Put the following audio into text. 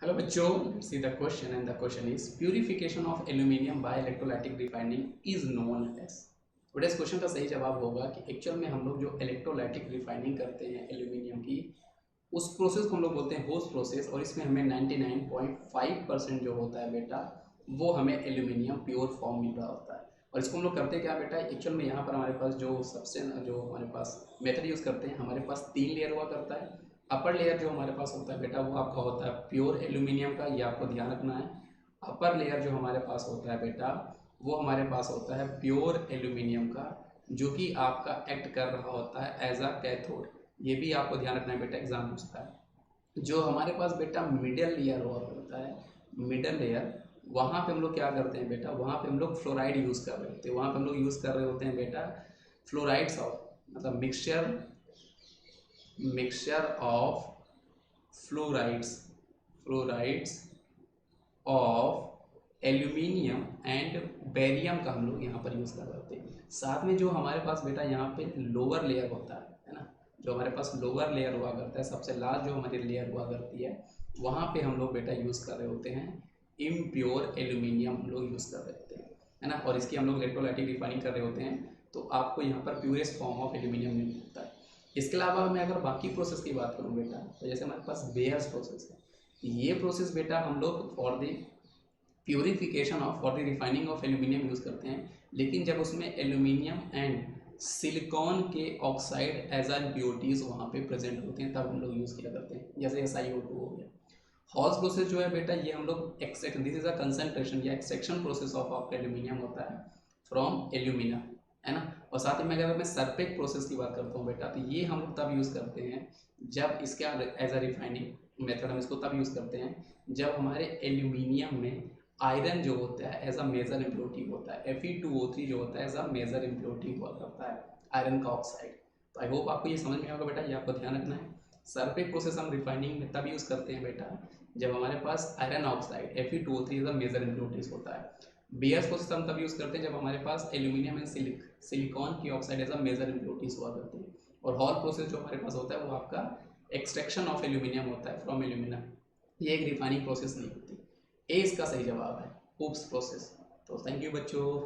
Hello बच्चों, see the question and the question is purification of aluminium by electrolytic refining is known as। बेटा इस question का सही जवाब होगा कि एक्चुअल में हम लोग जो इलेक्ट्रोलाइटिक रिफाइनिंग करते हैं एल्यूमिनियम की, उस प्रोसेस को हम लोग बोलते हैं होस्ट प्रोसेस। और इसमें हमें 99.5% जो होता है बेटा वो हमें एल्यूमिनियम प्योर फॉर्म मिल रहा होता है। और इसको हम लोग करते क्या बेटा, एक्चुअल में यहाँ पर हमारे पास जो सबसे जो हमारे पास मेथड यूज़ करते हैं, हमारे पास 3 लेयर हुआ करता है। अपर लेयर जो हमारे पास होता है बेटा वो आपका होता है प्योर एल्यूमिनियम का, ये आपको ध्यान रखना है। अपर लेयर जो हमारे पास होता है बेटा वो हमारे पास होता है प्योर एल्यूमिनियम का, जो कि आपका एक्ट कर रहा होता है एज अ कैथोड। ये भी आपको ध्यान रखना है बेटा, एग्जाम पूछता है। जो हमारे पास बेटा मिडल लेयर हुआ करता है, मिडल लेयर, वहाँ पे हम लोग क्या करते हैं बेटा, वहाँ पे हम लोग फ्लोराइड यूज़ कर रहे होते हैं। वहाँ पे हम लोग यूज़ कर रहे होते हैं बेटा फ्लोराइड्स ऑफ, मतलब mixture of fluorides of aluminium and barium का हम लोग यहाँ पर यूज़ कर रहे होते हैं। साथ में जो हमारे पास बेटा यहाँ पे लोअर लेयर होता है ना, जो हमारे पास लोअर लेयर हुआ करता है, सबसे लास्ट जो हमारी लेयर हुआ करती है, वहाँ पे हम लोग बेटा यूज़ कर रहे होते हैं इम्प्योर एल्यूमिनियम हम लोग यूज़ कर रहे होते हैं, है ना। और इसकी हम लोग इलेक्ट्रोलाइटिक रिफाइनिंग कर रहे होते हैं, तो आपको यहाँ पर प्योरेस्ट फॉर्म ऑफ एल्यूमिनियम मिल जाता है। इसके अलावा मैं अगर बाकी प्रोसेस की बात करूँ बेटा, तो जैसे हमारे पास बेयर्स प्रोसेस है, ये प्रोसेस बेटा हम लोग for the purification of, for the refining of aluminium use करते हैं। लेकिन जब उसमें एल्यूमिनियम एंड सिलिकॉन के ऑक्साइड एज इम्प्योरिटीज़ वहाँ पे प्रेजेंट होते हैं, तब हम लोग यूज़ किया करते हैं, जैसे SiO2 हो गया। हॉल्स प्रोसेस जो है बेटा, ये हम लोग extraction, this is a concentration या एक्सट्रैक्शन प्रोसेस ऑफ एल्यूमिनियम होता है फ्रॉम एल्यूमिना, है ना। और साथ ही में अगर मैं सरपेक प्रोसेस की बात करता हूँ बेटा, तो ये हम लोग तब यूज़ करते हैं जब इसके एज अ रिफाइनिंग मेथड हम इसको तब यूज़ करते हैं जब हमारे एल्यूमिनियम में आयरन जो होता है एज अ मेजर इम्प्योरिटी होता है, Fe2O3 जो होता है एज अ मेजर इम्प्योरिटी हुआ करता है, आयरन का ऑक्साइड। तो आई होप आपको ये समझ में आएगा बेटा, ये आपको ध्यान रखना है। सरपेक प्रोसेस हम रिफाइनिंग में तब यूज़ करते हैं बेटा जब हमारे पास iron oxide Fe2O3 is a major impurities होता है। बेयर्स प्रोसेस हम तब यूज़ करते हैं जब हमारे पास एल्यूमिनियम एंड सिलिकॉन की oxide as a major impurities हुआ करती है। और हॉल प्रोसेस जो हमारे पास होता है वो आपका एक्सट्रैक्शन ऑफ एल्यूमिनियम होता है फ्रॉम एल्यूमिना। ये एक रिफाइनिंग प्रोसेस नहीं होती। ए इसका सही जवाब है, ऊप्स प्रोसेस। तो थैंक यू बच्चों।